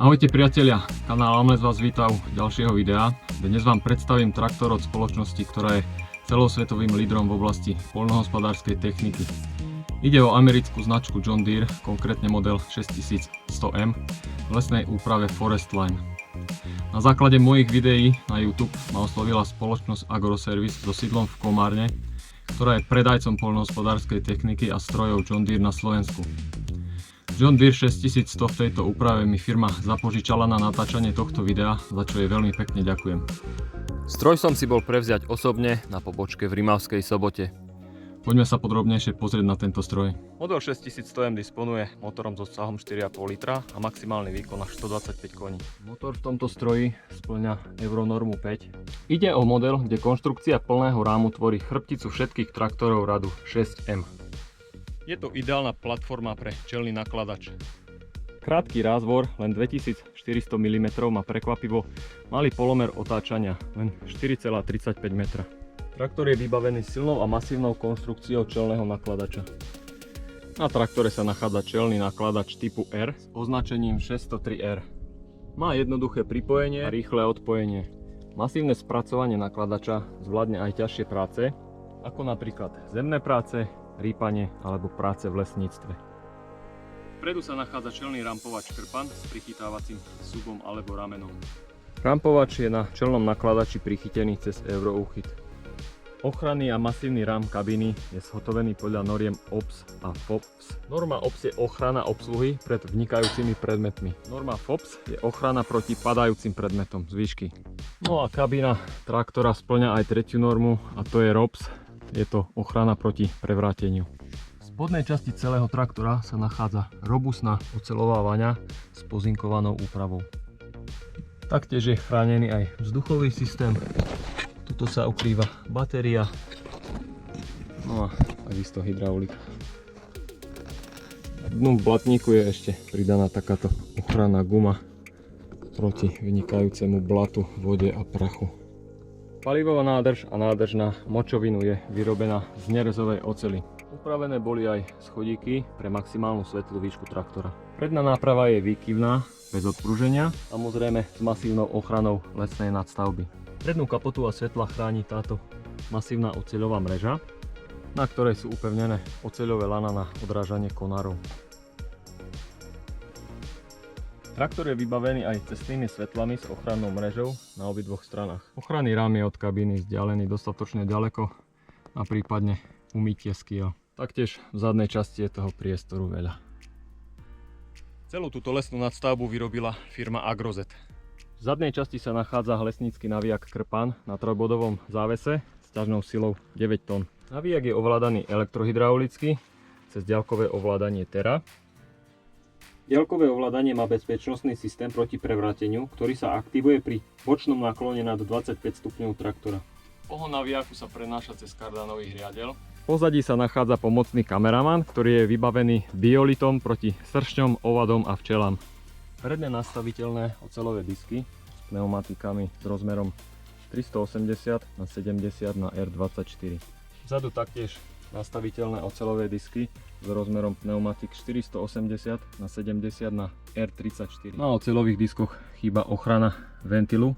Ahojte priatelia, kanál Amles vás víta u ďalšieho videa. Dnes vám predstavím traktor od spoločnosti, ktorá je celosvetovým lídrom v oblasti poľnohospodárskej techniky. Ide o americkú značku John Deere, konkrétne model 6100M v lesnej úprave Forestline. Na základe mojich videí na YouTube ma oslovila spoločnosť Agroservice so sídlom v Komárne, ktorá je predajcom poľnohospodárskej techniky a strojov John Deere na Slovensku. John Deere 6100 v tejto úprave mi firma zapožičala na natáčanie tohto videa, za čo jej veľmi pekne ďakujem. Stroj som si bol prevziať osobne na pobočke v Rimavskej Sobote. Poďme sa podrobnejšie pozrieť na tento stroj. Model 6100M disponuje motorom so obsahom 4,5 litra a maximálny výkon až 125 koní. Motor v tomto stroji spĺňa Euronormu 5. Ide o model, kde konštrukcia plného rámu tvorí chrbticu všetkých traktorov radu 6M. Je to ideálna platforma pre čelný nakladač. Krátky rázvor, len 2400 mm, má prekvapivo malý polomer otáčania, len 4,35 metra. Traktor je vybavený silnou a masívnou konštrukciou čelného nakladača. Na traktore sa nachádza čelný nakladač typu R s označením 603R. Má jednoduché pripojenie a rýchle odpojenie. Masívne spracovanie nakladača zvládne aj ťažšie práce, ako napríklad zemné práce, rýpanie alebo práce v lesníctve. Vpredu sa nachádza čelný rampovač krpan s prichytávacím súbom alebo ramenom. Rampovač je na čelnom nakladači prichytený cez Euroúchyt. Ochranný a masívny rám kabíny je zhotovený podľa noriem OPS a FOPS. Norma OPS je ochrana obsluhy pred vnikajúcimi predmetmi. Norma FOPS je ochrana proti padajúcim predmetom z výšky. No a kabína traktora spĺňa aj tretiu normu, a to je ROPS. Je to ochrana proti prevráteniu. V spodnej časti celého traktora sa nachádza robustná oceľová vaňa s pozinkovanou úpravou. Taktiež je chránený aj vzduchový systém. Tuto sa ukrýva batéria, no a takisto hydraulika. Dnu v blatníku je ešte pridaná takáto ochranná guma proti vynikajúcemu blatu, vode a prachu. Palivová nádrž a nádrž na močovinu je vyrobená z nerezovej oceli. Upravené boli aj schodíky pre maximálnu svetlú výšku traktora. Predná náprava je výkyvná, bez odpruženia, samozrejme s masívnou ochranou lesnej nadstavby. Prednú kapotu a svetla chráni táto masívna oceľová mreža, na ktorej sú upevnené oceľové lana na odrážanie konárov. Traktor je vybavený aj cestnými svetlami s ochrannou mrežou na obidvoch stranách. Ochranný rám je od kabíny vzdialený dostatočne ďaleko a prípadne umytie skýl. Taktiež v zadnej časti je toho priestoru veľa. Celú túto lesnú nadstavbu vyrobila firma Agrozet. V zadnej časti sa nachádza lesnícky navíjak krpan na trojbodovom závese s ťažnou silou 9 tón. Navíjak je ovládaný elektrohydraulicky cez diaľkové ovládanie Terra. Diaľkové ovládanie má bezpečnostný systém proti prevráteniu, ktorý sa aktivuje pri bočnom náklone nad 25 stupňov traktora. Pohon navíjaku sa prenáša cez kardánový riadel. V pozadí sa nachádza pomocný kameraman, ktorý je vybavený biolitom proti sršňom, ovadom a včelám. Predné nastaviteľné oceľové disky s pneumatikami s rozmerom 380 na 70 na R24. Vzadu taktiež nastaviteľné oceľové disky s rozmerom pneumatik 480 na 70 na R34. Na oceľových diskoch chýba ochrana ventilu,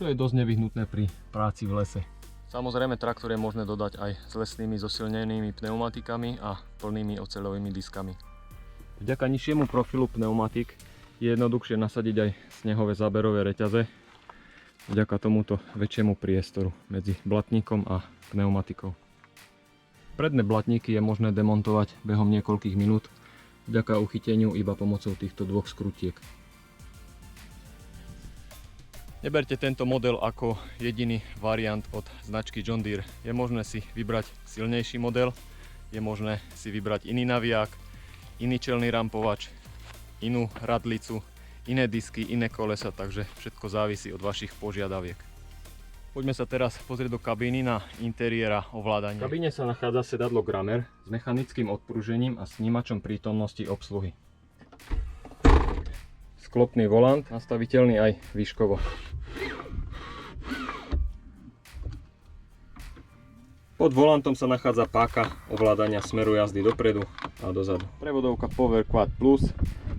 čo je dosť nevyhnutné pri práci v lese. Samozrejme traktor je možné dodať aj s lesnými zosilnenými pneumatikami a plnými oceľovými diskami. Vďaka nižšiemu profilu pneumatik je jednoduchšie nasadiť aj snehové záberové reťaze vďaka tomuto väčšiemu priestoru medzi blatníkom a pneumatikou. Predné blatníky je možné demontovať behom niekoľkých minút vďaka uchyteniu iba pomocou týchto dvoch skrutiek. Neberte tento model ako jediný variant od značky John Deere. Je možné si vybrať silnejší model, je možné si vybrať iný navíjak, iný čelný rampovač, inú radlicu, iné disky, iné kolesa, takže všetko závisí od vašich požiadaviek. Poďme sa teraz pozrieť do kabíny na interiéra ovládania. V kabíne sa nachádza sedadlo Grammer s mechanickým odpružením a snímačom prítomnosti obsluhy. Sklopný volant, nastaviteľný aj výškovo. Pod volantom sa nachádza páka ovládania smeru jazdy dopredu a dozadu. Prevodovka Power Quad Plus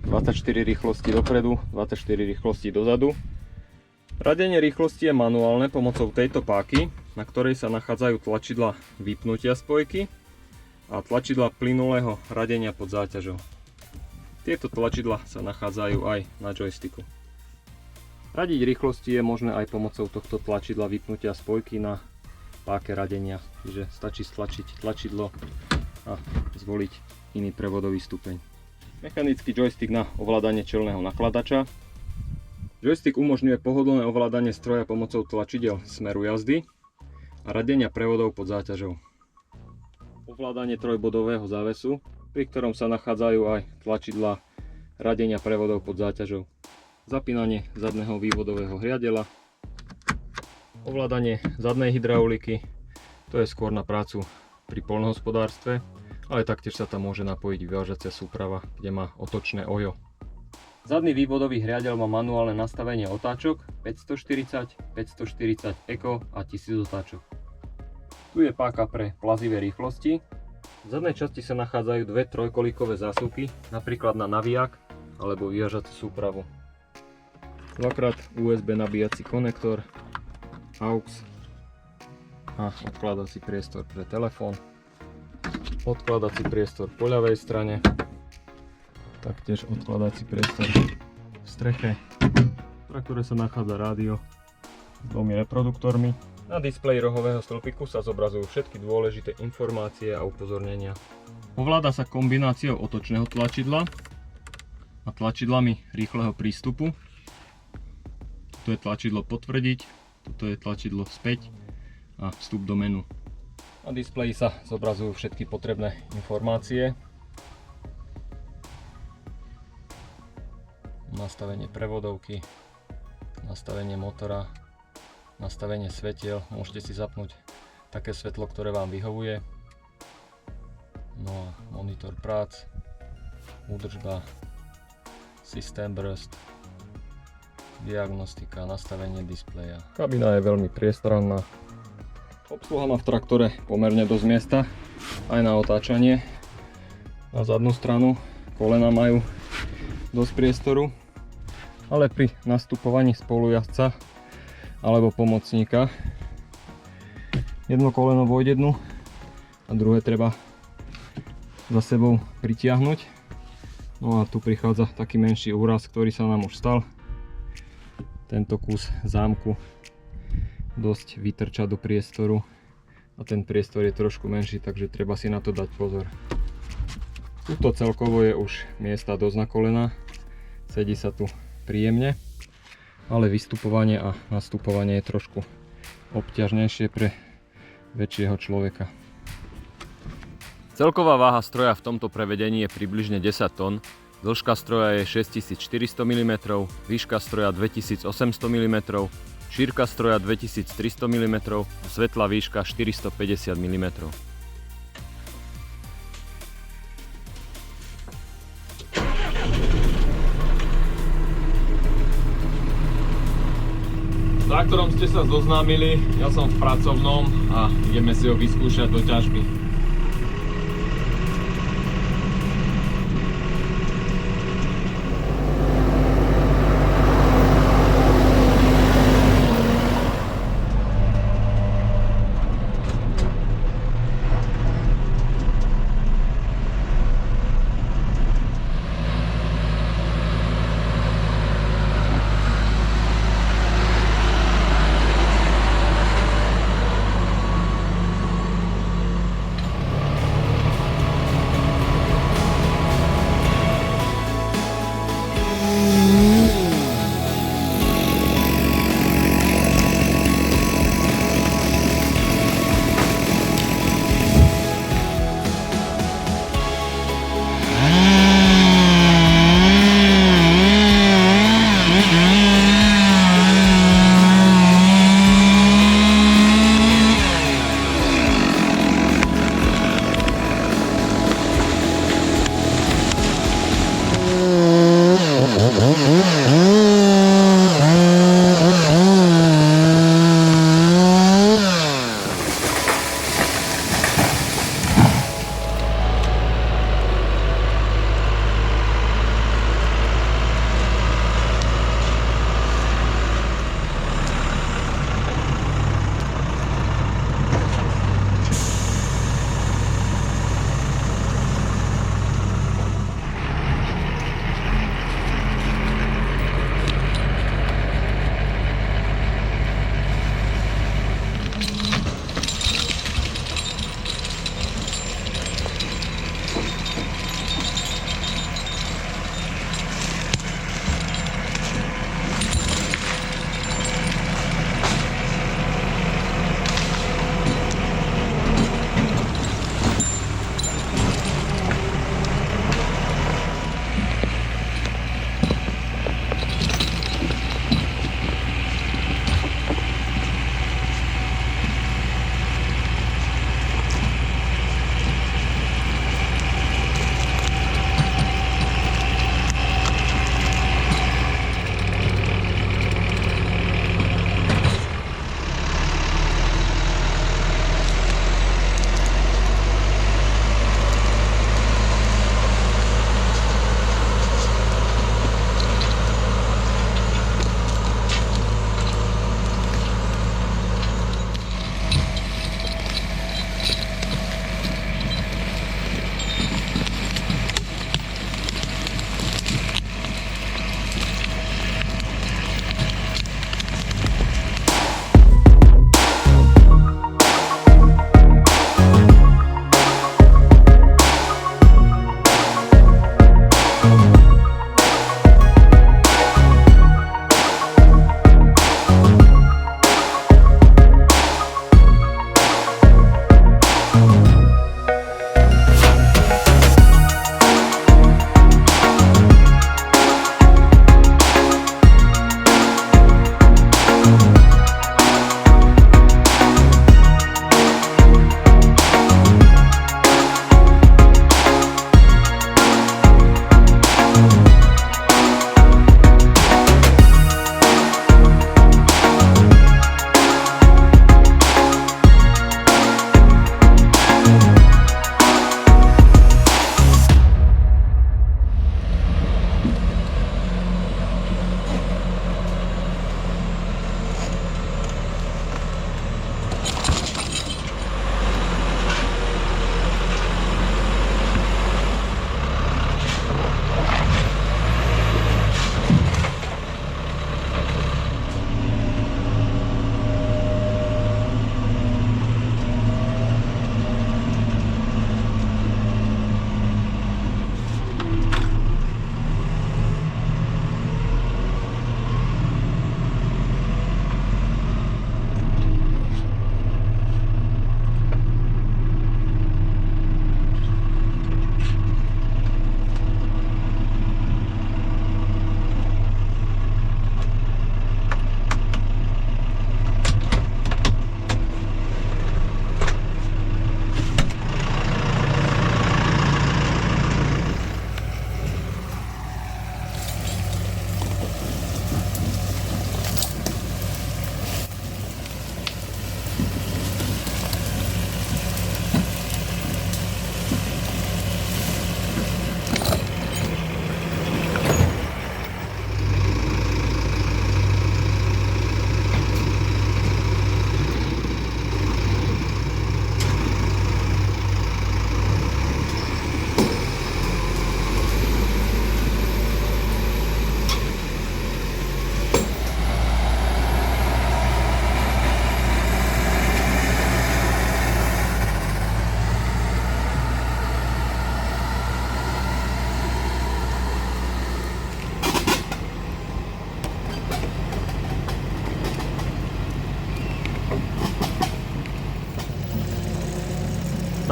24 rýchlosti dopredu, 24 rýchlosti dozadu. Radenie rýchlosti je manuálne pomocou tejto páky, na ktorej sa nachádzajú tlačidlá vypnutia spojky a tlačidlá plynulého radenia pod záťažou. Tieto tlačidlá sa nachádzajú aj na joysticku. Radiť rýchlosti je možné aj pomocou tohto tlačidla vypnutia spojky na páke radenia, čiže stačí stlačiť tlačidlo a zvoliť iný prevodový stupeň. Mechanický joystick na ovládanie čelného nakladača. Joystick umožňuje pohodlné ovládanie stroja pomocou tlačidel smeru jazdy a radenia prevodov pod záťažou. Ovládanie trojbodového závesu, pri ktorom sa nachádzajú aj tlačidlá radenia prevodov pod záťažou. Zapínanie zadného vývodového riadela. Ovládanie zadnej hydrauliky, to je skôr na prácu pri poľnohospodárstve, ale taktiež sa tam môže napojiť vyvážacia súprava, kde má otočné ojo. Zadný vývodový riadel má manuálne nastavenie otáčok 540, 540 Eco a 1000 otáčok. Tu je páka pre plazivé rýchlosti. V zadnej časti sa nachádzajú dve trojkolíkové zásuvky, napríklad na naviják alebo vyvážaciu súpravu. Dvakrát USB nabíjací konektor, AUX a odkladací priestor pre telefón. Odkladací priestor po ľavej strane, taktiež odkladací priestor v streche, pre ktoré sa nachádza rádio s dvomi reproduktormi. Na displeji rohového stĺpiku sa zobrazujú všetky dôležité informácie a upozornenia. Ovláda sa kombináciou otočného tlačidla a tlačidlami rýchleho prístupu. Tu je tlačidlo potvrdiť, toto je tlačidlo späť a vstup do menu. Na displeji sa zobrazujú všetky potrebné informácie. Nastavenie prevodovky, nastavenie motora, nastavenie svetiel. Môžete si zapnúť také svetlo, ktoré vám vyhovuje. No a monitor prác, údržba, systém brzd, diagnostika, nastavenie displeja. Kabina je veľmi priestranná. Obsluha má v traktore pomerne dosť miesta, aj na otáčanie. Na zadnú stranu kolena majú dosť priestoru, ale pri nastupovaní spolujazdca alebo pomocníka jedno koleno vojde dnu a druhé treba za sebou pritiahnuť. No a tu prichádza taký menší úraz, ktorý sa nám už stal. Tento kus zámku dosť vytrča do priestoru a ten priestor je trošku menší, takže treba si na to dať pozor. Tuto celkovo je už miesta dosť na kolena, sedí sa tu príjemne, ale vystupovanie a nastupovanie je trošku obťažnejšie pre väčšieho človeka. Celková váha stroja v tomto prevedení je približne 10 tón. Dĺžka stroja je 6400 mm, výška stroja 2800 mm, šírka stroja 2300 mm a svetlá výška 450 mm. S traktorom ste sa zoznámili, ja som v pracovnom a ideme si ho vyskúšať do ťažby.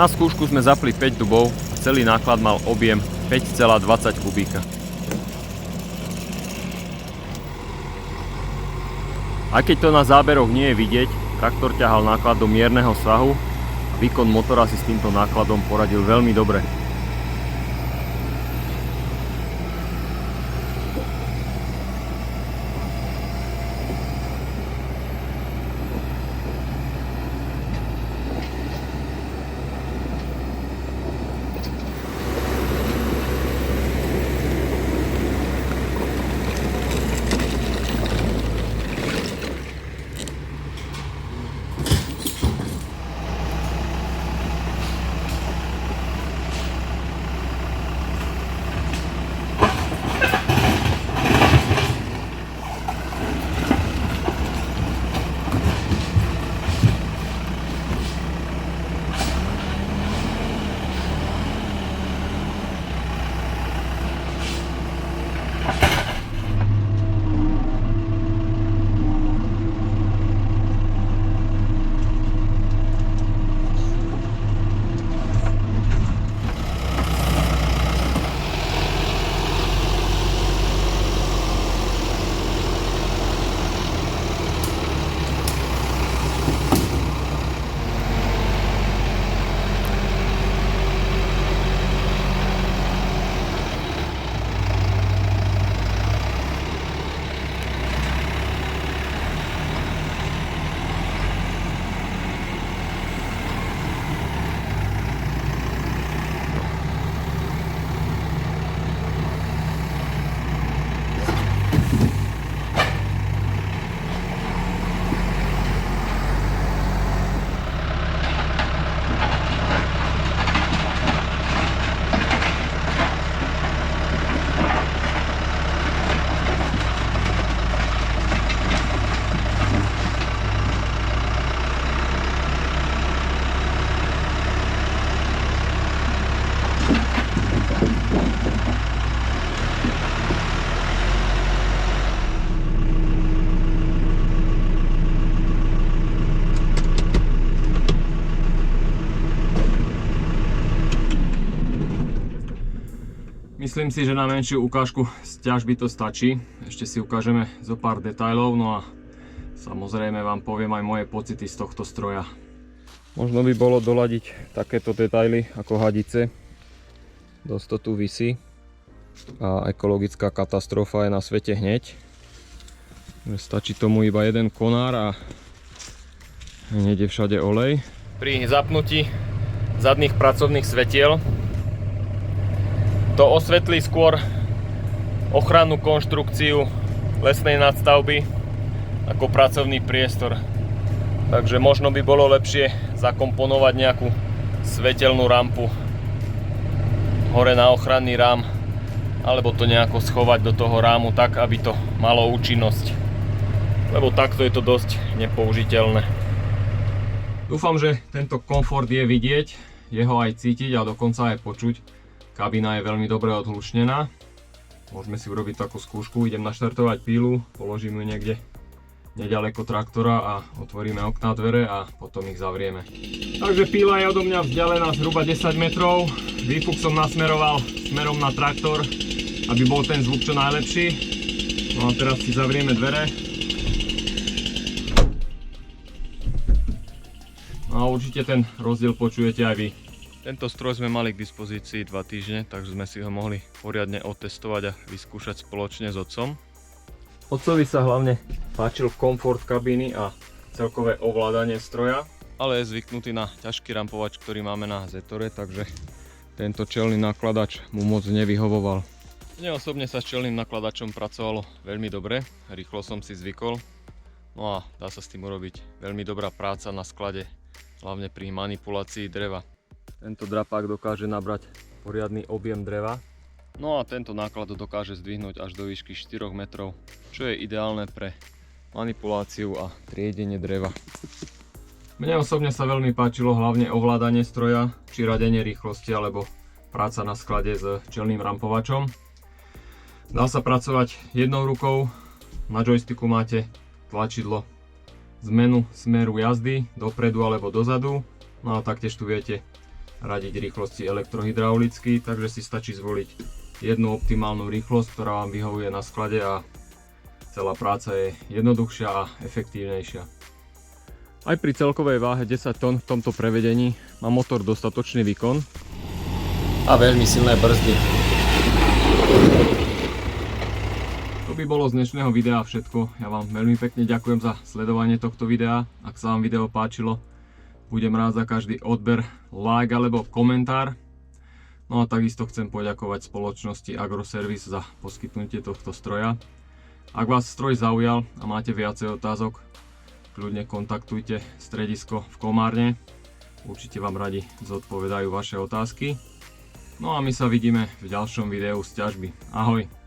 Na skúšku sme zapli 5 dubov a celý náklad mal objem 5,20 kubíka. Aj keď to na záberoch nie je vidieť, traktor ťahal náklad do mierneho svahu a výkon motora si s týmto nákladom poradil veľmi dobre. Myslím si, že na menšiu ukážku z ťažby to stačí. Ešte si ukážeme zo pár detailov, no a samozrejme vám poviem aj moje pocity z tohto stroja. Možno by bolo doladiť takéto detaily ako hadice. Dosť to tu visí. A ekologická katastrofa je na svete hneď. Stačí tomu iba jeden konár a hneď je všade olej. Pri zapnutí zadných pracovných svetiel to osvetlí skôr ochrannú konštrukciu lesnej nadstavby ako pracovný priestor. Takže možno by bolo lepšie zakomponovať nejakú svetelnú rampu hore na ochranný rám, alebo to nejako schovať do toho rámu tak, aby to malo účinnosť. Lebo takto je to dosť nepoužiteľné. Dúfam, že tento komfort je vidieť, je ho aj cítiť a dokonca aj počuť. Kabína je veľmi dobre odhlučnená. Môžeme si urobiť takú skúšku. Idem naštartovať pílu, položím ju niekde nedaleko traktora a otvoríme okná, dvere a potom ich zavrieme. Takže píla je odo mňa vzdialená zhruba 10 metrov. Výfuk som nasmeroval smerom na traktor, aby bol ten zvuk čo najlepší. No a teraz si zavrieme dvere. No a určite ten rozdiel počujete aj vy. Tento stroj sme mali k dispozícii 2 týždne, takže sme si ho mohli poriadne otestovať a vyskúšať spoločne s otcom. Otcovi sa hlavne páčil komfort kabíny a celkové ovládanie stroja. Ale je zvyknutý na ťažký rampovač, ktorý máme na Zetore, takže tento čelný nakladač mu moc nevyhovoval. Mne osobne sa s čelným nakladačom pracovalo veľmi dobre, rýchlo som si zvykol. No a dá sa s tým urobiť veľmi dobrá práca na sklade, hlavne pri manipulácii dreva. Tento drapák dokáže nabrať poriadny objem dreva. No a tento náklad dokáže zdvihnúť až do výšky 4 metrov, čo je ideálne pre manipuláciu a triedenie dreva. Mne osobne sa veľmi páčilo hlavne ovládanie stroja, či radenie rýchlosti alebo práca na sklade s čelným rampovačom. Dá sa pracovať jednou rukou, na joysticku máte tlačidlo zmenu smeru jazdy dopredu alebo dozadu, no a taktiež tu viete radiť rýchlosti elektrohydraulicky, takže si stačí zvoliť jednu optimálnu rýchlosť, ktorá vám vyhovuje na sklade a celá práca je jednoduchšia a efektívnejšia. Aj pri celkovej váhe 10 tón v tomto prevedení má motor dostatočný výkon a veľmi silné brzdy. To by bolo z dnešného videa všetko. Ja vám veľmi pekne ďakujem za sledovanie tohto videa. Ak sa vám video páčilo, budem rád za každý odber, like alebo komentár. No a takisto chcem poďakovať spoločnosti Agroservice za poskytnutie tohto stroja. Ak vás stroj zaujal a máte viacej otázok, kľudne kontaktujte stredisko v Komárne. Určite vám radi zodpovedajú vaše otázky. No a my sa vidíme v ďalšom videu z ťažby. Ahoj!